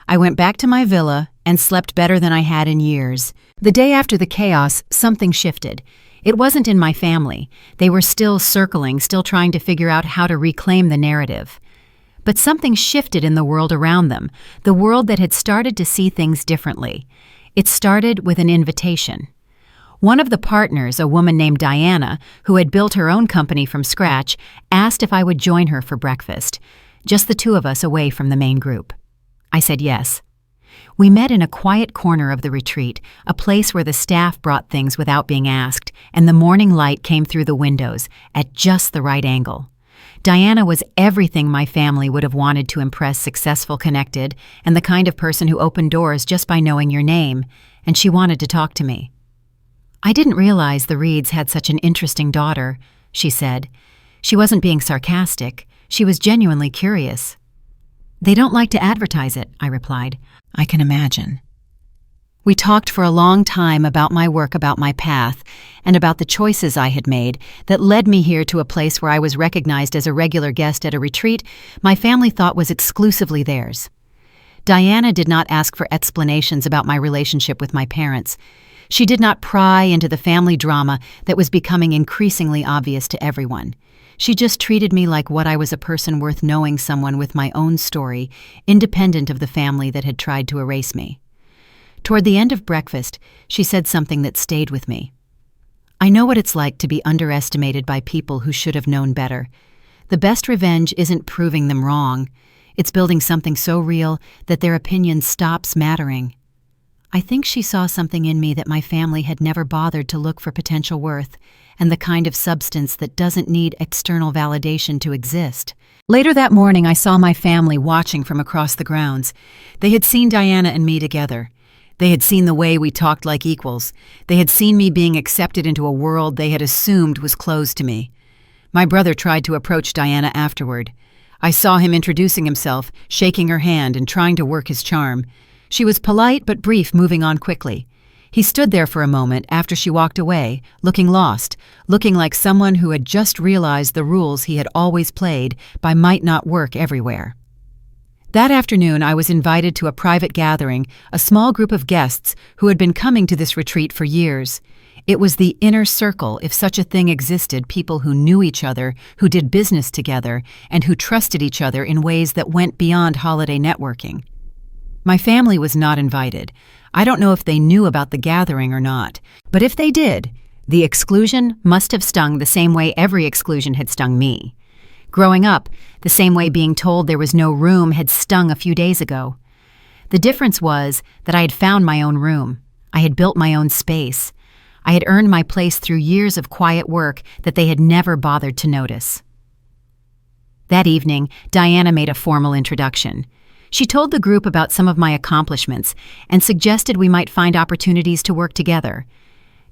I went back to my villa and slept better than I had in years. The day after the chaos, something shifted. It wasn't in my family. They were still circling, still trying to figure out how to reclaim the narrative. But something shifted in the world around them, the world that had started to see things differently. It started with an invitation. One of the partners, a woman named Diana, who had built her own company from scratch, asked if I would join her for breakfast, just the two of us away from the main group. I said yes. We met in a quiet corner of the retreat, a place where the staff brought things without being asked, and the morning light came through the windows at just the right angle. Diana was everything my family would have wanted to impress successful, connected, and the kind of person who opened doors just by knowing your name, and she wanted to talk to me. "I didn't realize the Reeds had such an interesting daughter," she said. She wasn't being sarcastic. She was genuinely curious. "They don't like to advertise it," I replied. "I can imagine." We talked for a long time about my work, about my path, and about the choices I had made that led me here to a place where I was recognized as a regular guest at a retreat my family thought was exclusively theirs. Diana did not ask for explanations about my relationship with my parents. She did not pry into the family drama that was becoming increasingly obvious to everyone. She just treated me like what I was, a person worth knowing, someone with my own story, independent of the family that had tried to erase me. Toward the end of breakfast, she said something that stayed with me. I know what it's like to be underestimated by people who should have known better. The best revenge isn't proving them wrong. It's building something so real that their opinion stops mattering. I think she saw something in me that my family had never bothered to look for potential worth, and the kind of substance that doesn't need external validation to exist. Later that morning, I saw my family watching from across the grounds. They had seen Diana and me together. They had seen the way we talked like equals. They had seen me being accepted into a world they had assumed was closed to me. My brother tried to approach Diana afterward. I saw him introducing himself, shaking her hand and trying to work his charm. She was polite but brief, moving on quickly. He stood there for a moment after she walked away, looking lost, looking like someone who had just realized the rules he had always played by might not work everywhere. That afternoon, I was invited to a private gathering, a small group of guests who had been coming to this retreat for years. It was the inner circle, if such a thing existed, people who knew each other, who did business together, and who trusted each other in ways that went beyond holiday networking. My family was not invited. I don't know if they knew about the gathering or not, but if they did, the exclusion must have stung the same way every exclusion had stung me. Growing up, the same way being told there was no room had stung a few days ago. The difference was that I had found my own room. I had built my own space. I had earned my place through years of quiet work that they had never bothered to notice. That evening, Diana made a formal introduction. She told the group about some of my accomplishments and suggested we might find opportunities to work together.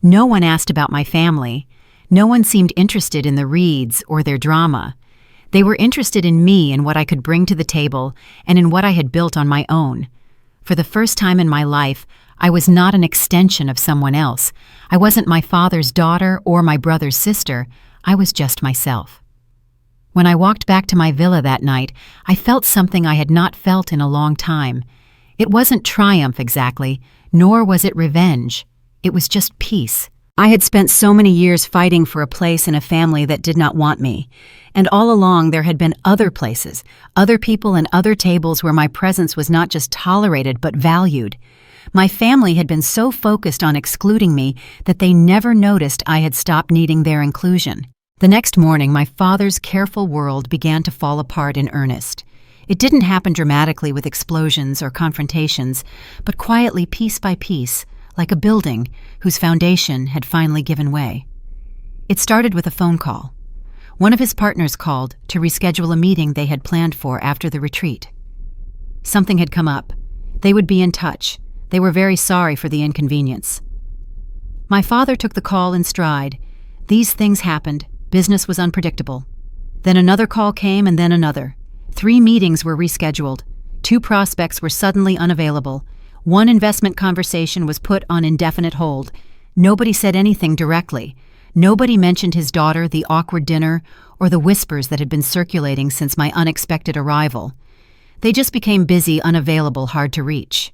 No one asked about my family. No one seemed interested in the Reeds or their drama. They were interested in me and what I could bring to the table and in what I had built on my own. For the first time in my life, I was not an extension of someone else. I wasn't my father's daughter or my brother's sister. I was just myself. When I walked back to my villa that night, I felt something I had not felt in a long time. It wasn't triumph exactly, nor was it revenge. It was just peace. I had spent so many years fighting for a place in a family that did not want me, and all along there had been other places, other people and other tables where my presence was not just tolerated but valued. My family had been so focused on excluding me that they never noticed I had stopped needing their inclusion. The next morning, my father's careful world began to fall apart in earnest. It didn't happen dramatically with explosions or confrontations, but quietly, piece by piece, like a building whose foundation had finally given way. It started with a phone call. One of his partners called to reschedule a meeting they had planned for after the retreat. Something had come up. They would be in touch. They were very sorry for the inconvenience. My father took the call in stride. These things happened. Business was unpredictable. Then another call came, and then another. 3 meetings were rescheduled. 2 prospects were suddenly unavailable. 1 investment conversation was put on indefinite hold. Nobody said anything directly. Nobody mentioned his daughter, the awkward dinner, or the whispers that had been circulating since my unexpected arrival. They just became busy, unavailable, hard to reach.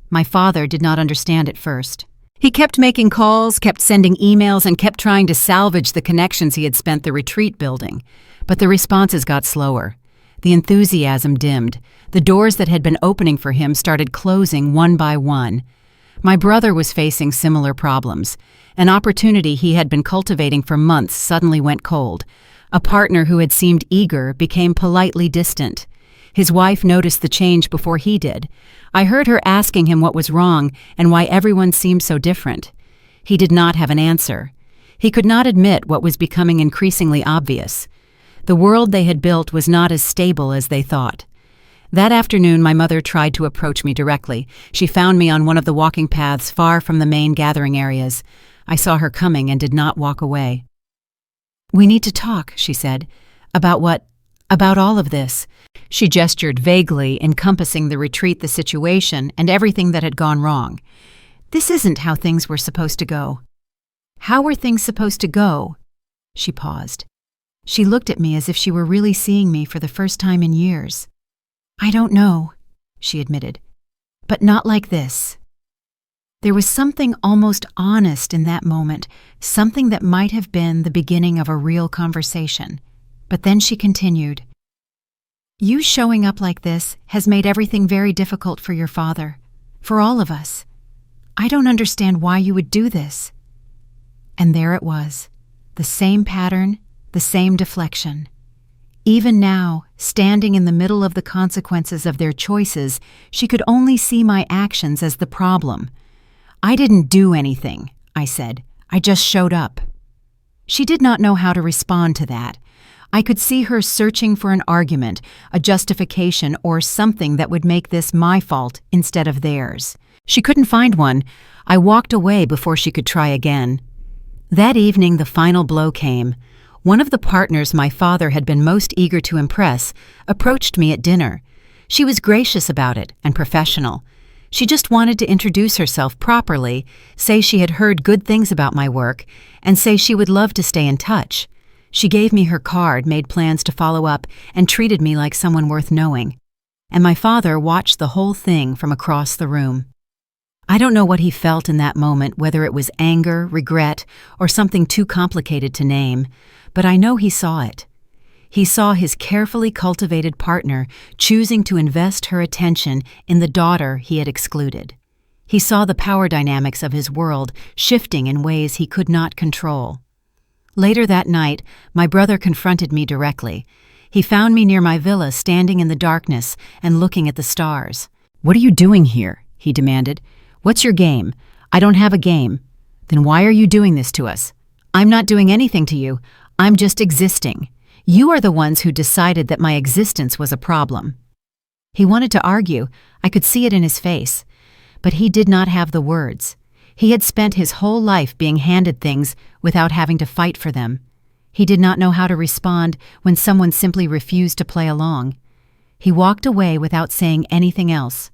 My father did not understand at first. He kept making calls, kept sending emails, and kept trying to salvage the connections he had spent the retreat building. But the responses got slower. The enthusiasm dimmed. The doors that had been opening for him started closing one by one. My brother was facing similar problems. An opportunity he had been cultivating for months suddenly went cold. A partner who had seemed eager became politely distant. His wife noticed the change before he did. I heard her asking him what was wrong and why everyone seemed so different. He did not have an answer. He could not admit what was becoming increasingly obvious. The world they had built was not as stable as they thought. That afternoon, my mother tried to approach me directly. She found me on one of the walking paths far from the main gathering areas. I saw her coming and did not walk away. "We need to talk," she said. "About what? About all of this." She gestured vaguely, encompassing the retreat, the situation, and everything that had gone wrong. This isn't how things were supposed to go." "How were things supposed to go?" She paused. She looked at me as if she were really seeing me for the first time in years. "I don't know," she admitted, "but not like this." There was something almost honest in that moment, something that might have been the beginning of a real conversation. But then she continued, "You showing up like this has made everything very difficult for your father, for all of us. I don't understand why you would do this." And there it was, the same pattern, the same deflection. Even now, standing in the middle of the consequences of their choices, she could only see my actions as the problem. "I didn't do anything," I said. "I just showed up." She did not know how to respond to that. I could see her searching for an argument, a justification, or something that would make this my fault instead of theirs. She couldn't find one. I walked away before she could try again. That evening, the final blow came. One of the partners my father had been most eager to impress approached me at dinner. She was gracious about it and professional. She just wanted to introduce herself properly, say she had heard good things about my work, and say she would love to stay in touch. She gave me her card, made plans to follow up, and treated me like someone worth knowing. And my father watched the whole thing from across the room. I don't know what he felt in that moment, whether it was anger, regret, or something too complicated to name, but I know he saw it. He saw his carefully cultivated partner choosing to invest her attention in the daughter he had excluded. He saw the power dynamics of his world shifting in ways he could not control. Later that night, my brother confronted me directly. He found me near my villa, standing in the darkness and looking at the stars. "What are you doing here?" he demanded. "What's your game?" "I don't have a game." "Then why are you doing this to us?" "I'm not doing anything to you. I'm just existing. You are the ones who decided that my existence was a problem." He wanted to argue. I could see it in his face. But he did not have the words. He had spent his whole life being handed things without having to fight for them. He did not know how to respond when someone simply refused to play along. He walked away without saying anything else.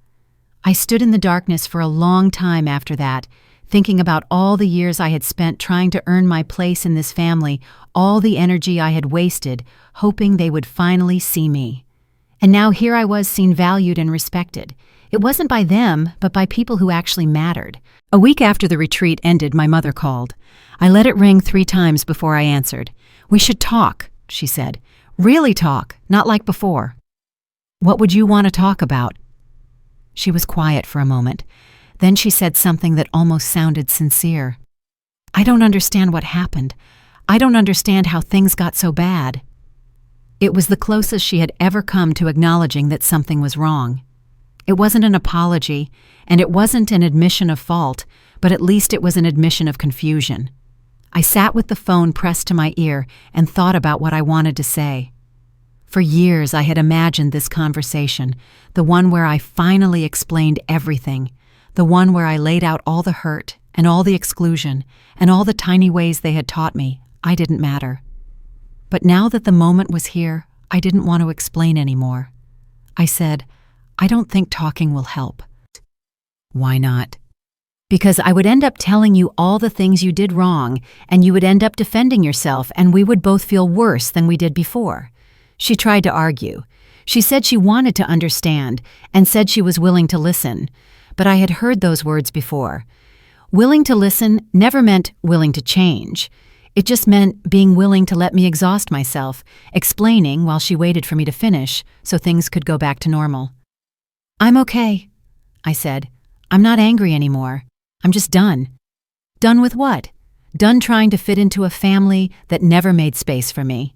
I stood in the darkness for a long time after that, thinking about all the years I had spent trying to earn my place in this family, all the energy I had wasted, hoping they would finally see me. And now here I was, seen, valued, and respected. It wasn't by them, but by people who actually mattered. A week after the retreat ended, my mother called. I let it ring 3 times before I answered. "We should talk," she said. "Really talk, not like before." "What would you want to talk about?" She was quiet for a moment. Then she said something that almost sounded sincere. "I don't understand what happened. I don't understand how things got so bad." It was the closest she had ever come to acknowledging that something was wrong. It wasn't an apology, and it wasn't an admission of fault, but at least it was an admission of confusion. I sat with the phone pressed to my ear and thought about what I wanted to say. For years I had imagined this conversation, the one where I finally explained everything, the one where I laid out all the hurt and all the exclusion and all the tiny ways they had taught me I didn't matter. But now that the moment was here, I didn't want to explain anymore. I said, "I don't think talking will help." "Why not?" "Because I would end up telling you all the things you did wrong, and you would end up defending yourself, and we would both feel worse than we did before." She tried to argue. She said she wanted to understand, and said she was willing to listen. But I had heard those words before. Willing to listen never meant willing to change. It just meant being willing to let me exhaust myself, explaining while she waited for me to finish so things could go back to normal. "I'm okay," I said. "I'm not angry anymore. I'm just done." Done with what? Done trying to fit into a family that never made space for me.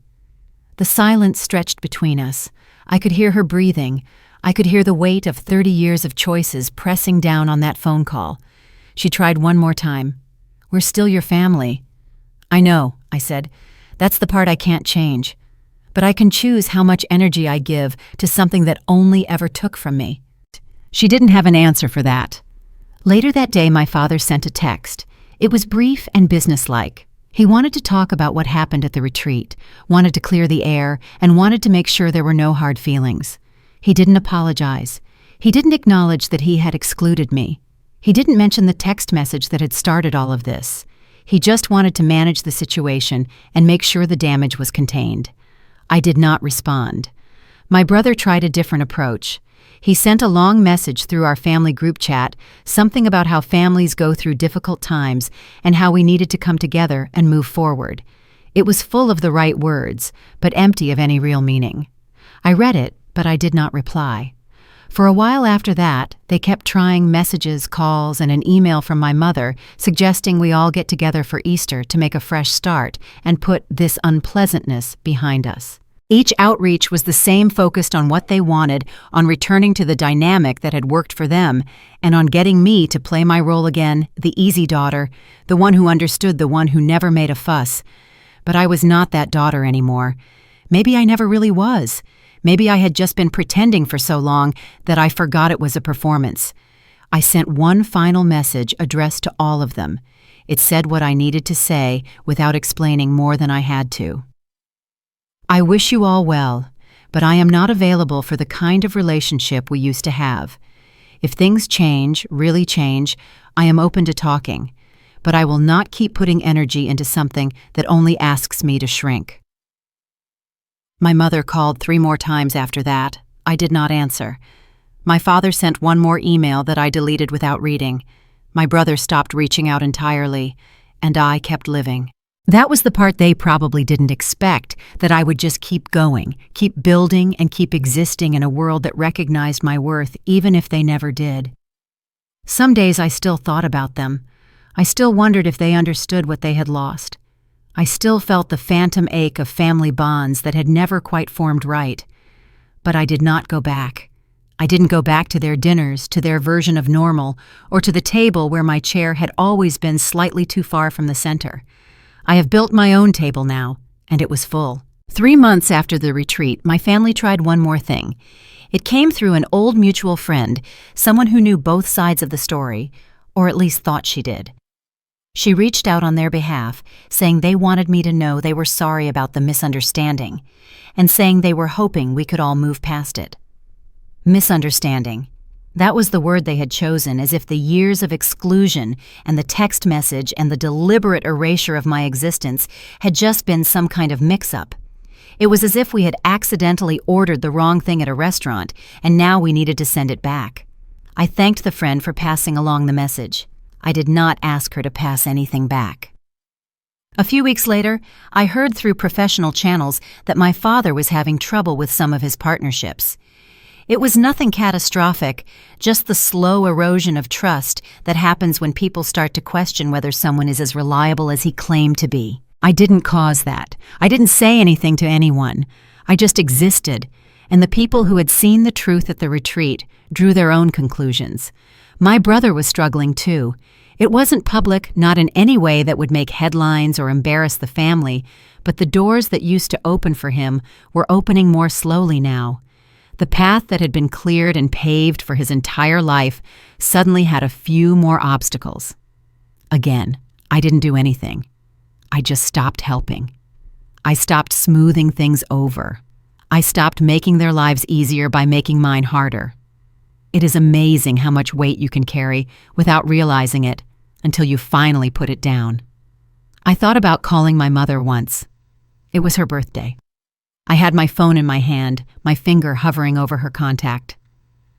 The silence stretched between us. I could hear her breathing. I could hear the weight of 30 years of choices pressing down on that phone call. She tried one more time. "We're still your family." "I know," I said. "That's the part I can't change. But I can choose how much energy I give to something that only ever took from me." She didn't have an answer for that. Later that day, my father sent a text. It was brief and businesslike. He wanted to talk about what happened at the retreat, wanted to clear the air, and wanted to make sure there were no hard feelings. He didn't apologize. He didn't acknowledge that he had excluded me. He didn't mention the text message that had started all of this. He just wanted to manage the situation and make sure the damage was contained. I did not respond. My brother tried a different approach. He sent a long message through our family group chat, something about how families go through difficult times and how we needed to come together and move forward. It was full of the right words, but empty of any real meaning. I read it, but I did not reply. For a while after that, they kept trying messages, calls, and an email from my mother suggesting we all get together for Easter to make a fresh start and put this unpleasantness behind us. Each outreach was the same, focused on what they wanted, on returning to the dynamic that had worked for them, and on getting me to play my role again, the easy daughter, the one who understood, the one who never made a fuss. But I was not that daughter anymore. Maybe I never really was. Maybe I had just been pretending for so long that I forgot it was a performance. I sent one final message addressed to all of them. It said what I needed to say without explaining more than I had to. I wish you all well, but I am not available for the kind of relationship we used to have. If things change, really change, I am open to talking, but I will not keep putting energy into something that only asks me to shrink. My mother called 3 more times after that. I did not answer. My father sent one more email that I deleted without reading. My brother stopped reaching out entirely, and I kept living. That was the part they probably didn't expect, that I would just keep going, keep building, and keep existing in a world that recognized my worth even if they never did. Some days I still thought about them. I still wondered if they understood what they had lost. I still felt the phantom ache of family bonds that had never quite formed right. But I did not go back. I didn't go back to their dinners, to their version of normal, or to the table where my chair had always been slightly too far from the center. I have built my own table now, and it was full. 3 months after the retreat, my family tried one more thing. It came through an old mutual friend, someone who knew both sides of the story, or at least thought she did. She reached out on their behalf, saying they wanted me to know they were sorry about the misunderstanding, and saying they were hoping we could all move past it. Misunderstanding. That was the word they had chosen, as if the years of exclusion and the text message and the deliberate erasure of my existence had just been some kind of mix-up. It was as if we had accidentally ordered the wrong thing at a restaurant, and now we needed to send it back. I thanked the friend for passing along the message. I did not ask her to pass anything back. A few weeks later, I heard through professional channels that my father was having trouble with some of his partnerships. It was nothing catastrophic, just the slow erosion of trust that happens when people start to question whether someone is as reliable as he claimed to be. I didn't cause that. I didn't say anything to anyone. I just existed, and the people who had seen the truth at the retreat drew their own conclusions. My brother was struggling too. It wasn't public, not in any way that would make headlines or embarrass the family, but the doors that used to open for him were opening more slowly now. The path that had been cleared and paved for his entire life suddenly had a few more obstacles. Again, I didn't do anything. I just stopped helping. I stopped smoothing things over. I stopped making their lives easier by making mine harder. It is amazing how much weight you can carry without realizing it until you finally put it down. I thought about calling my mother once. It was her birthday. I had my phone in my hand, my finger hovering over her contact.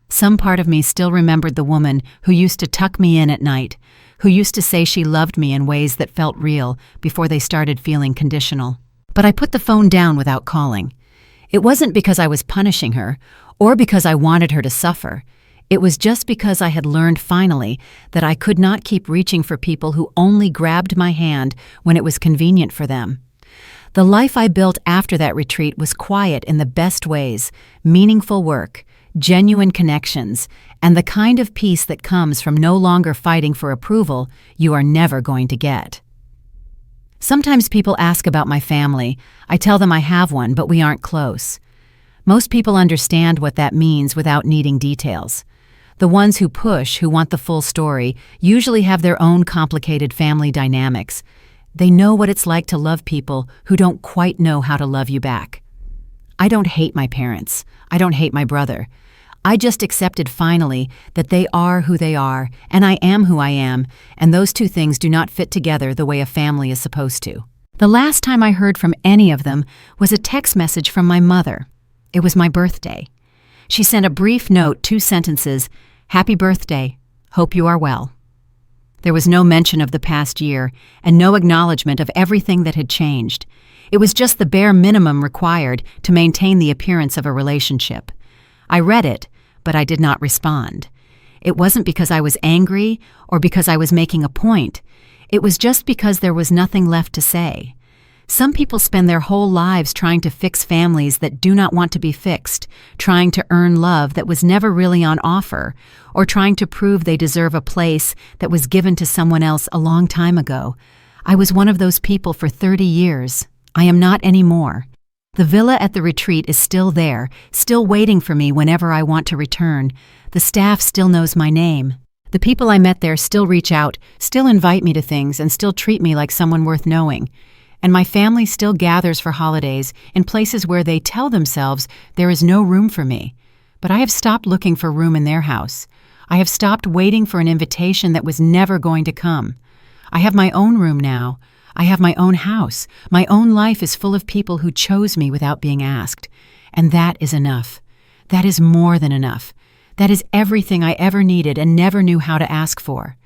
Some part of me still remembered the woman who used to tuck me in at night, who used to say she loved me in ways that felt real before they started feeling conditional. But I put the phone down without calling. It wasn't because I was punishing her, or because I wanted her to suffer. It was just because I had learned finally that I could not keep reaching for people who only grabbed my hand when it was convenient for them. The life I built after that retreat was quiet in the best ways, meaningful work, genuine connections, and the kind of peace that comes from no longer fighting for approval you are never going to get. Sometimes people ask about my family. I tell them I have one, but we aren't close. Most people understand what that means without needing details. The ones who push, who want the full story, usually have their own complicated family dynamics. They know what it's like to love people who don't quite know how to love you back. I don't hate my parents. I don't hate my brother. I just accepted finally that they are who they are, and I am who I am, and those two things do not fit together the way a family is supposed to. The last time I heard from any of them was a text message from my mother. It was my birthday. She sent a brief note, 2 sentences, "Happy birthday. Hope you are well." There was no mention of the past year and no acknowledgement of everything that had changed. It was just the bare minimum required to maintain the appearance of a relationship. I read it, but I did not respond. It wasn't because I was angry or because I was making a point. It was just because there was nothing left to say. Some people spend their whole lives trying to fix families that do not want to be fixed, trying to earn love that was never really on offer, or trying to prove they deserve a place that was given to someone else a long time ago. I was one of those people for 30 years. I am not anymore. The villa at the retreat is still there, still waiting for me whenever I want to return. The staff still knows my name. The people I met there still reach out, still invite me to things, and still treat me like someone worth knowing. And my family still gathers for holidays in places where they tell themselves there is no room for me. But I have stopped looking for room in their house. I have stopped waiting for an invitation that was never going to come. I have my own room now. I have my own house. My own life is full of people who chose me without being asked. And that is enough. That is more than enough. That is everything I ever needed and never knew how to ask for.